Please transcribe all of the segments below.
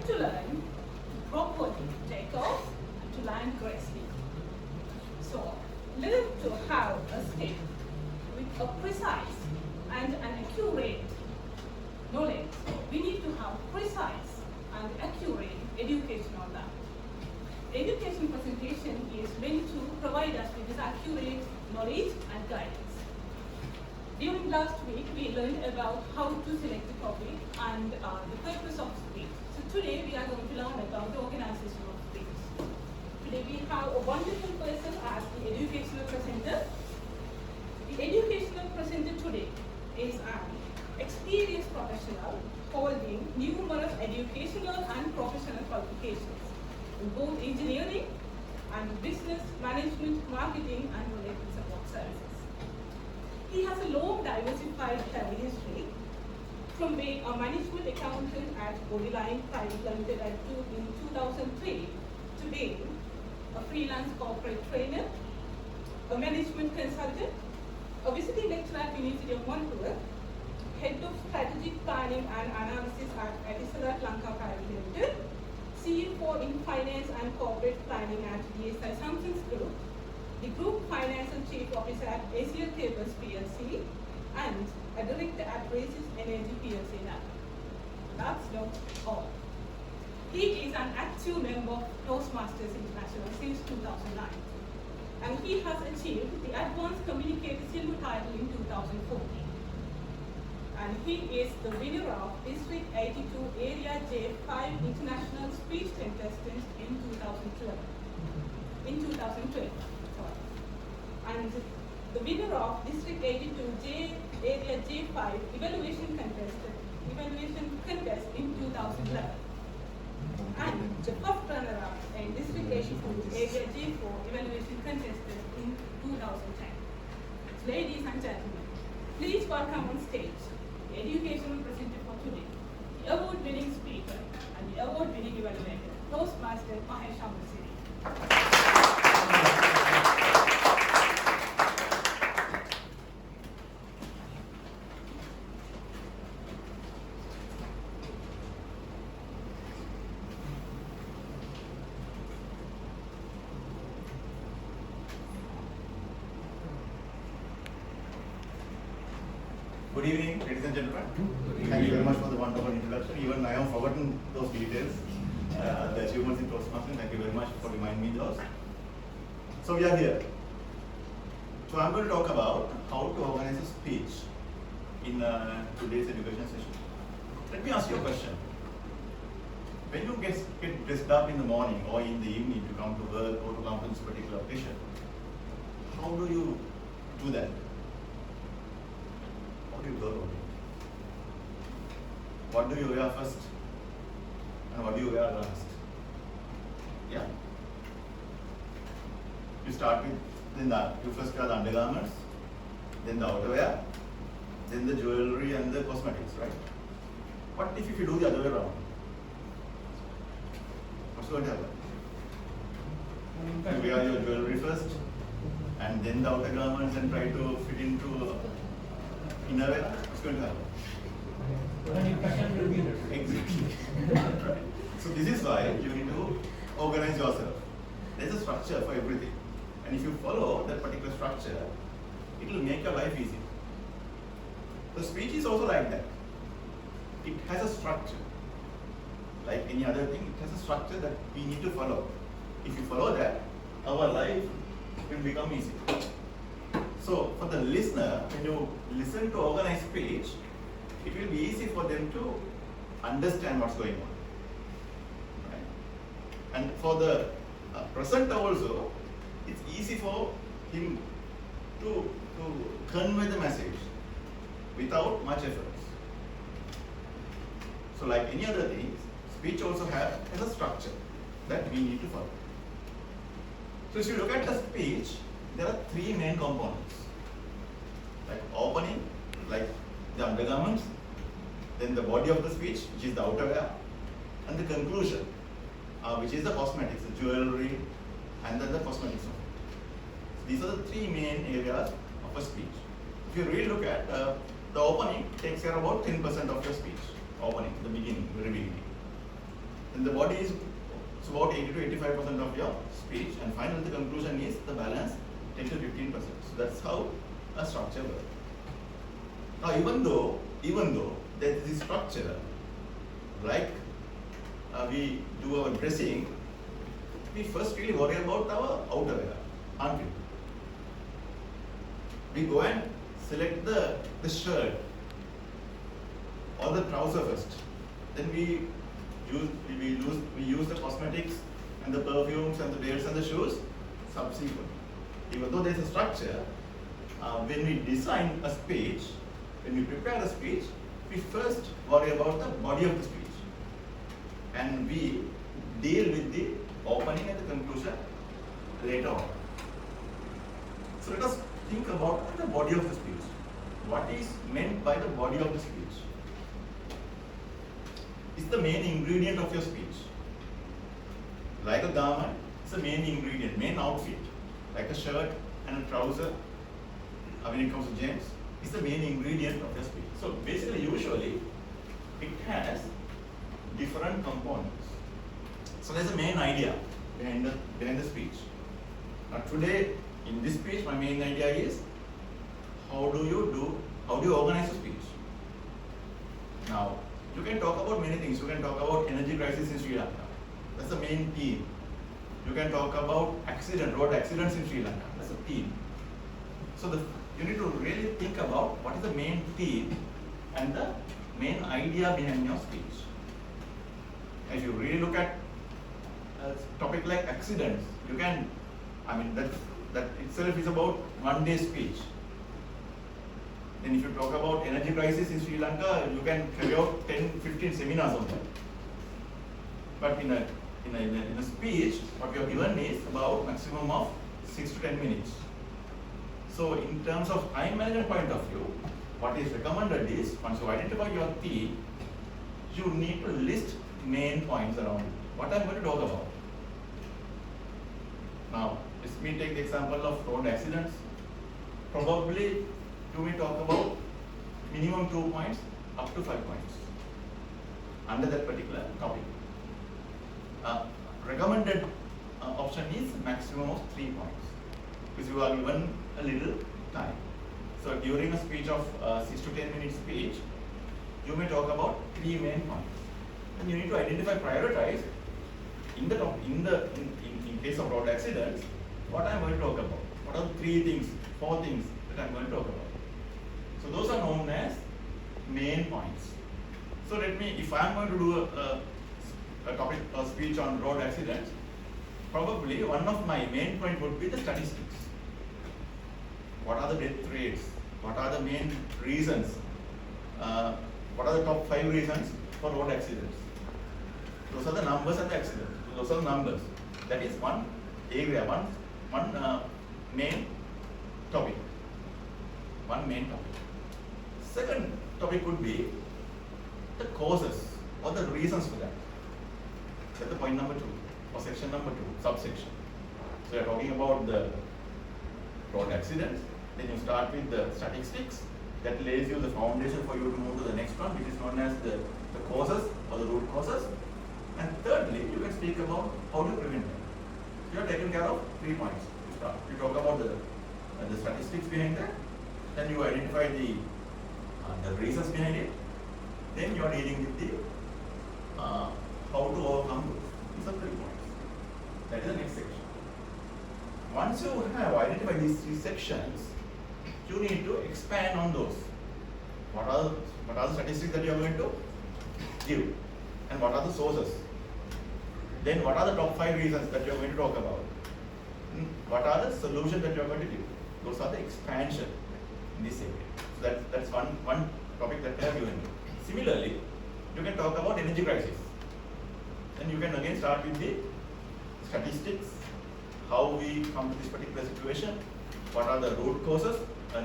like to learn to properly take off and to land gracefully. So, learn to have a step with a precise and an accurate knowledge. We need to have precise and accurate education on that. Education presentation is meant to provide us with this accurate knowledge and guidance. During last week, we learned about how to select the topic and the purpose of speech. So today, we are going to learn about the organization of speech. Today, we have a wonderful person as the educational presenter. The educational presenter today is an experienced professional holding numerous educational and professional qualifications in both engineering and business, management, marketing, and related support services. He has a long diversified career history, from being a management accountant at Bodyline Private Limited in 2003 to being a freelance corporate trainer, a management consultant, a visiting lecturer at the University of Montreal, head of strategic planning and analysis at IESL Lanka Private Limited, CFO in finance and corporate planning at IESL Toastmasters Club, the Group Finance and Chief Officer at IESL Cables PLC, and a Director at Races Energy PLC now. That's not all. He is an active member of Toastmasters International since 2009, and he has achieved the Advanced Communicator Silver title in 2014. And he is the winner of District 82 Area J5 International Speech Contestant in 2012. And the winner of District 82 Area J5 Evaluation Contest in 2011. And the first runner-up in District 82 Area J4 Evaluation Contestant in 2010. Ladies and gentlemen, please welcome on stage the educational presenter for today, the award-winning speaker and the award-winning evaluator, Toastmaster Mahesh Amrasiri. Good evening, ladies and gentlemen. Thank you very much for the wonderful introduction. Even I have forgotten those details, the achievements in Toastmasters. Thank you very much for reminding me those. So we are here. So I'm going to talk about how to organize a speech in today's education session. Let me ask you a question. When you get dressed up in the morning or in the evening to come to work or to come to this particular occasion, how do you do that? How do you go about it? What do you wear first? And what do you wear last? Yeah? You start with, you first wear the undergarments, then the outerwear, then the jewelry and the cosmetics, right? What if you do the other way around? What's going to happen? You wear your jewelry first, and then the outer garments and try to fit into innerwear. What's going to happen? Exactly. Right. So this is why you need to organize yourself. There's a structure for everything. And if you follow that particular structure, it will make your life easy. The speech is also like that. It has a structure. Like any other thing, it has a structure that we need to follow. If you follow that, our life will become easy. So for the listener, when you listen to organized speech, it will be easy for them to understand what's going on. Right? And for the presenter also, it's easy for him to convey the message without much effort. So like any other thing, speech also has a structure that we need to follow. So if you look at the speech, there are three main components. Like opening, like the undergarments, then the body of the speech, which is the outerwear, and the conclusion, which is the cosmetics, the jewelry, and then the cosmetics. These are the three main areas of a speech. If you really look at the opening, takes care about 10% of your speech. Opening, the beginning, very beginning. Then And the body is about 80 to 85% of your speech, and finally the conclusion is the balance 10 to 15%. So that's how a structure works. Now, even though there is this structure, like we do our dressing, we first really worry about our outerwear, aren't we? We go and select the shirt or the trouser first. Then we use the cosmetics and the perfumes and the belts and the shoes subsequently. Even though there is a structure, when we design a speech, when we prepare a speech, we first worry about the body of the speech. And we deal with the opening and the conclusion later on. So let us think about the body of the speech. What is meant by the body of the speech? It's the main ingredient of your speech. Like a garment, it's the main ingredient, main outfit. Like a shirt and a trouser, when it comes to James, it's the main ingredient of your speech. So basically, usually, it has different components. So there's a main idea behind the speech. Now today, in this speech, my main idea is how do you organize a speech? Now, you can talk about many things. You can talk about energy crisis in Sri Lanka. That's the main theme. You can talk about road accidents in Sri Lanka. That's a theme. So you need to really think about what is the main theme and the main idea behind your speech. If you really look at a topic like accidents, you can, that itself is about one day speech. Then if you talk about energy crisis in Sri Lanka, you can carry out 10, 15 seminars on that. But in a speech, what we are given is about maximum of 6 to 10 minutes. So in terms of time management point of view, what is recommended is, once you identify your theme, you need to list main points around it. What I'm going to talk about. Now, let me take the example of road accidents. Probably you may talk about minimum 2 points up to 5 points under that particular topic. Recommended option is maximum of 3 points because you are given a little time. So during a speech of 6 to 10 minute speech, you may talk about 3 main points. And you need to identify, prioritize in case of road accidents, what I am going to talk about. What are the 3 things, 4 things that I am going to talk about. So those are known as main points. So if I am going to do a speech on road accidents, probably one of my main point would be the statistics. What are the death rates? What are the main reasons? What are the top 5 reasons for road accidents? Those are the numbers and the accidents. Those are the numbers. That is one area, one main topic. One main topic. Second topic would be the causes or the reasons for that. That's the point number 2 or section number 2, subsection. So you're talking about the road accidents. Then you start with the statistics. That lays you the foundation for you to move to the next one, which is known as the causes or the root causes. And thirdly, you can speak about how to prevent them. So you are taking care of 3 points to start. You talk about the statistics behind that. Then you identify the reasons behind it. Then you are dealing with the how to overcome those. These are 3 points. That is the next section. Once you have identified these 3 sections, you need to expand on those. What are the statistics that you are going to give? And what are the sources? Then what are the top 5 reasons that you are going to talk about? What are the solutions that you are going to give? Those are the expansion in this area. So that's one topic that I have given you. Similarly, you can talk about energy crisis. Then you can again start with the statistics, how we come to this particular situation, what are the root causes,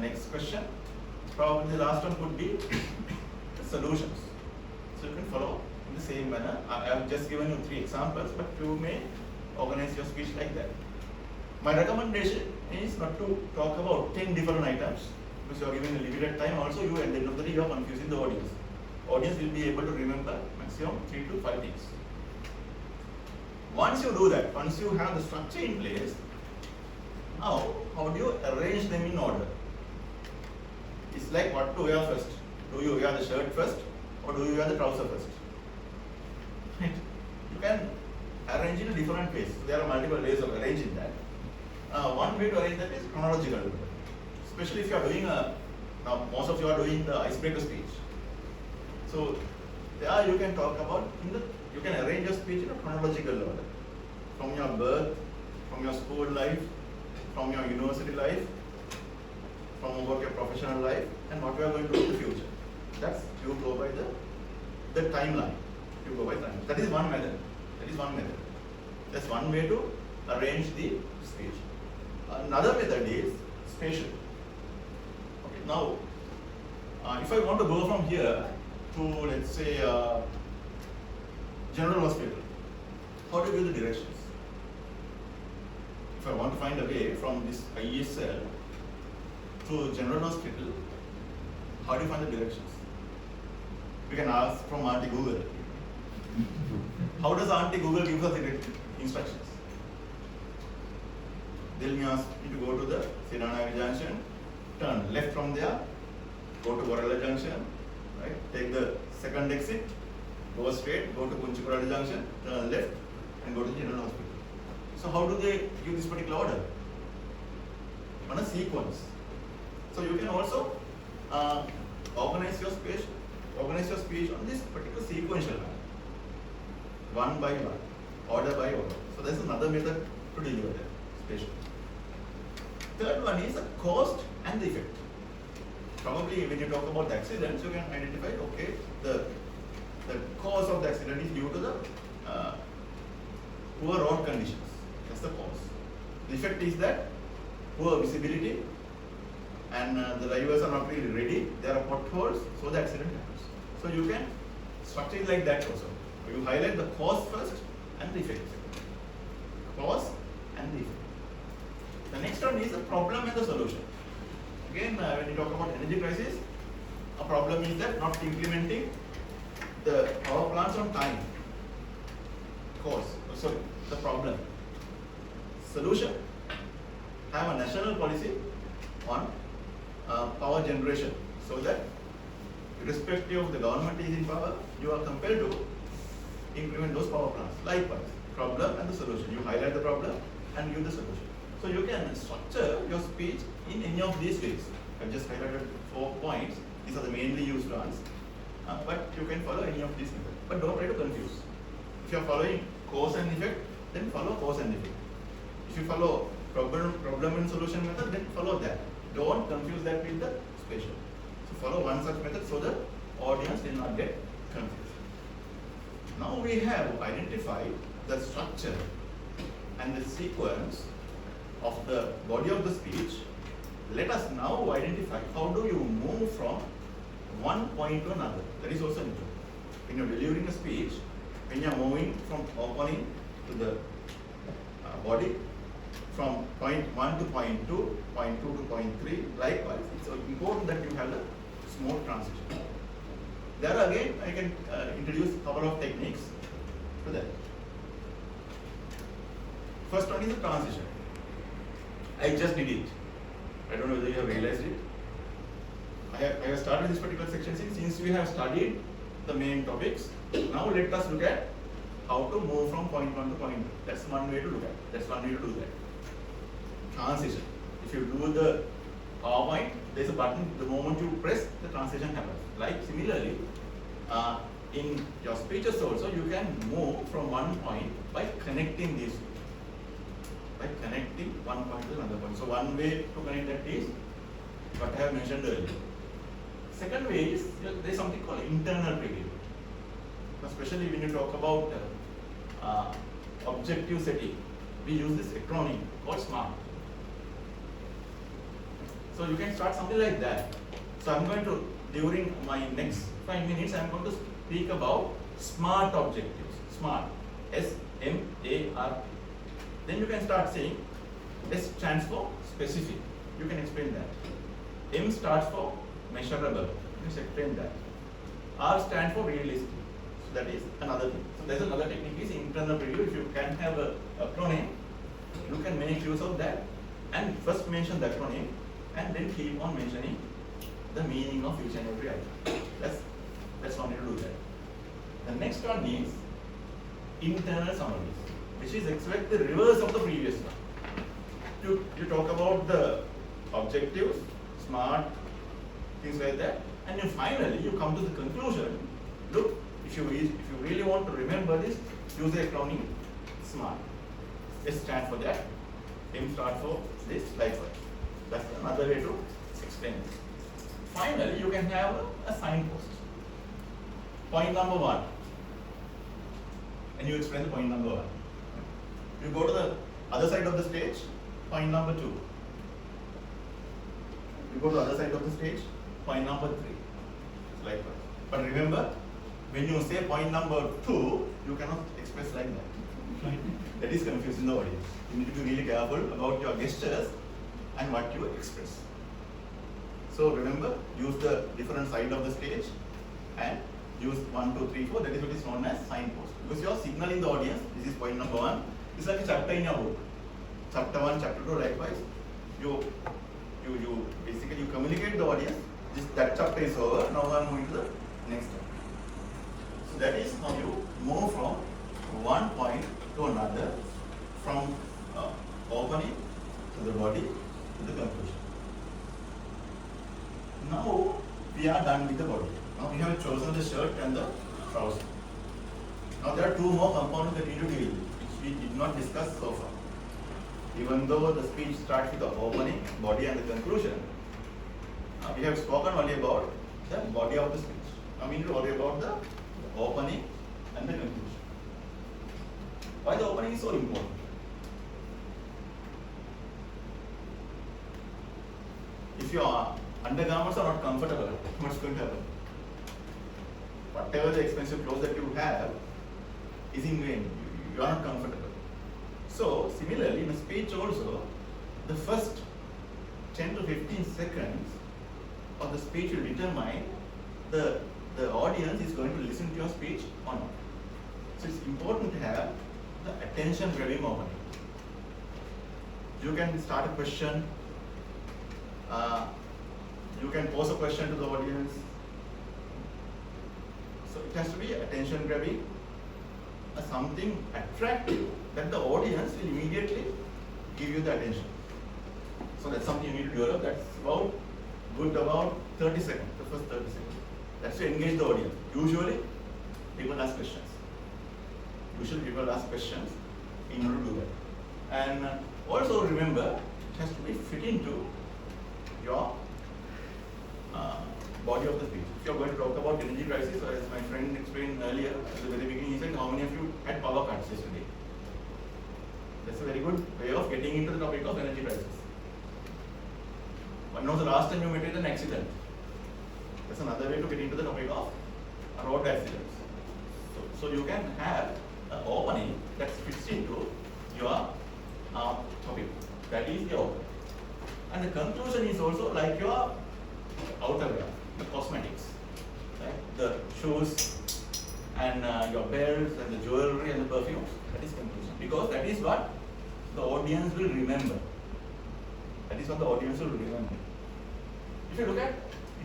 next question. Probably the last one could be the solutions. So you can follow in the same manner. I have just given you 3 examples, but you may organize your speech like that. My recommendation is not to talk about 10 different items because you are given a limited time. Also, you at the end of the day, you are confusing the audience. Audience will be able to remember maximum 3 to 5 things. Once you do that, once you have the structure in place, now how do you arrange them in order? It's like what to wear first. Do you wear the shirt first or do you wear the trouser first? Right? You can arrange in a different ways. There are multiple ways of arranging that. One way to arrange that is chronological. Especially if you are doing now most of you are doing the icebreaker speech. So there you can talk about, you can arrange your speech in a chronological order. From your birth, from your school life, from your university life, from about your professional life, and what you are going to do in the future. That's, you go by the timeline. You go by timeline. That is one method. That's one way to arrange the speech. Another method is spatial. Okay, now, if I want to go from here to, let's say, General Hospital, how do you give the directions? If I want to find a way from this IESL to General Hospital, how do you find the directions? We can ask from Auntie Google. How does Auntie Google give us the instructions? They'll be asked you to go to the Siranagari Junction, turn left from there, go to Gorilla Junction, right? Take the second exit, go straight, go to Kunchikuradi Junction, turn left, and go to General Hospital. So how do they give this particular order? On a sequence. So you can also organize your speech on this particular sequential manner, one by one, order by order. So that's another method to deliver that spatial. Third one is the cost and the effect. Probably when you talk about the accidents, you can identify, okay, the cause of the accident is due to the poor road conditions. That's the cause. The effect is that poor visibility and the drivers are not really ready. There are potholes, so the accident happens. So you can structure it like that also. You highlight the cause first and the effect. Cause and the effect. The next one is the problem and the solution. Again, when you talk about energy crisis, a problem is that not implementing the power plants on time. Sorry, the problem. Solution, have a national policy on power generation, so that irrespective of the government is in power, you are compelled to implement those power plants. Likewise, problem and the solution. You highlight the problem and give the solution. So you can structure your speech in any of these ways. I've just highlighted 4 points. These are the mainly used ones. But you can follow any of these methods. But don't try to confuse. If you are following cause and effect, then follow cause and effect. If you follow problem and solution method, then follow that. Don't confuse that with the spatial. So follow one such method so the audience will not get confused. Now we have identified the structure and the sequence of the body of the speech. Let us now identify how do you move from one point to another. That is also important. When you are delivering a speech, when you are moving from opening to the body, from point 1 to point 2, point 2 to point 3, likewise, it's important that you have a smooth transition. There again, I can introduce a couple of techniques to that. First one is the transition. I just did it. I don't know whether you have realized it. I have started this particular section since we have studied the main topics. Now let us look at how to move from point 1 to point 2. That's one way to look at it. That's one way to do that. Transition. If you do the PowerPoint, there's a button. The moment you press, the transition happens. Like similarly, in your speeches also, you can move from one point by connecting these two. By connecting one point to another point. So one way to connect that is what I have mentioned earlier. Second way is there is something called internal preview. Especially when you talk about objective setting, we use this acronym called SMART. So you can start something like that. So I'm going to, during my next 5 minutes, I'm going to speak about SMART objectives. SMART, S-M-A-R-T. Then you can start saying, S stands for specific. You can explain that. M stands for measurable. You can explain that. R stands for realistic. So that is another thing. So there's another technique is internal internal preview, if you can have a acronym, you can make use of that and first mention the acronym and then keep on mentioning the meaning of each and every item. That's one way to do that. The next one is internal summaries, which is exactly the reverse of the previous one. You talk about the objectives, SMART, things like that, and then finally you come to the conclusion. Look, if you really want to remember this, use the acronym SMART. S stands for that, M stands for this, likewise. That's another way to explain this. Finally, you can have a signpost. Point number 1. And you explain the point number 1. You go to the other side of the stage, point number 2. You go to the other side of the stage, point number 3. Likewise. But remember, when you say point number 2, you cannot express like that. That is confusing the audience. You need to be really careful about your gestures and what you express. So remember, use the different side of the stage and use 1, 2, 3, 4. That is what is known as signpost. Because you are signaling the audience. This is point number 1. It's like a chapter in your book. Chapter 1, chapter 2, likewise. You basically you communicate the audience. That chapter is over. Now I am moving to the next chapter. So that is how you move from one point to another, from opening to the body to the conclusion. Now we are done with the body. Now we have chosen the shirt and the trousers. Now there are two more components that we need to deal with, which we did not discuss so far. Even though the speech starts with the opening, body and the conclusion, we have spoken only about the body of the speech. Now we need to worry about the opening and the conclusion. Why the opening is so important? If your undergarments are not comfortable, what's going to happen? Whatever the expensive clothes that you have is in vain. You are not comfortable. So similarly, in a speech also, the first 10 to 15 seconds of the speech will determine the audience is going to listen to your speech or not. So it's important to have the attention grabbing opening. You can start a question, you can pose a question to the audience. So it has to be attention grabbing, something attractive that the audience will immediately give you the attention. So that's something you need to develop. That's about 30 seconds, the first 30 seconds. That's to engage the audience. Usually, people ask questions. In order to do that. And also remember, it has to be fit into your body of the speech. If you are going to talk about energy crisis, or as my friend explained earlier at the very beginning, he said, how many of you had power cuts yesterday? That's a very good way of getting into the topic of energy crisis. When was the last time you met with an accident? That's another way to get into the topic of road accidents. So you can have an opening that fits into your topic. That is the opening. And the conclusion is also like your outerwear, the cosmetics, right? The shoes and your belts and the jewelry and the perfumes. That is conclusion. Because that is what the audience will remember. If you look at,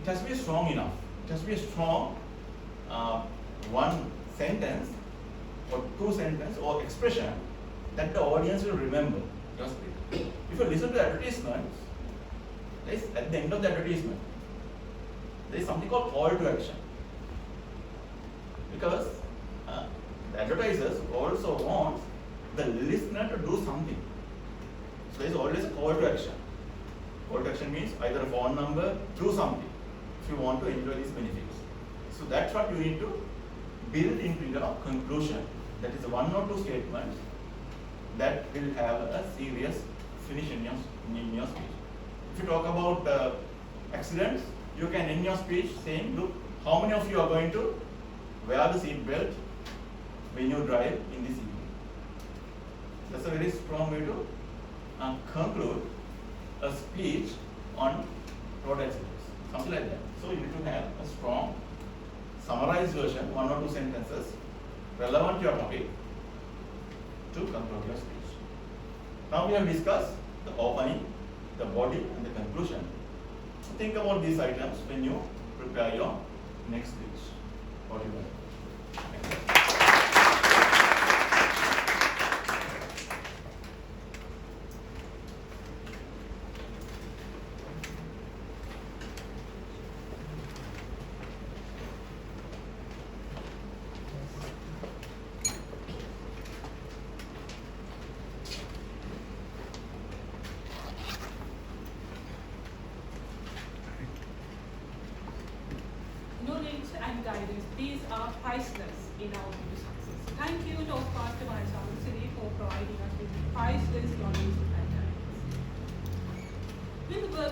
it has to be strong enough. It has to be a strong one sentence or two sentences or expression that the audience will remember. Just if you listen to advertisements, at the end of the advertisement, there is something called call to action. Because the advertisers also want the listener to do something. So there is always a call to action. Call to action means either a phone number, do something if you want to enjoy these benefits. So that's what you need to build into your conclusion. That is one or two statements that will have a serious finish in your speech. If you talk about accidents, you can end your speech saying, look, how many of you are going to wear the seat belt when you drive in this evening? That's a very strong way to conclude a speech on road accidents, something like that. So you need to have a strong summarized version, one or two sentences, relevant to your topic, to conclude your speech. Now we have discussed the opening, the body, and the conclusion. Think about these items when you prepare your next speech. What do you think? Thank you. Knowledge and guidance, these are priceless in our future success. Thank you, Toastmaster Maheshwari, for providing us with priceless knowledge and guidance. With the work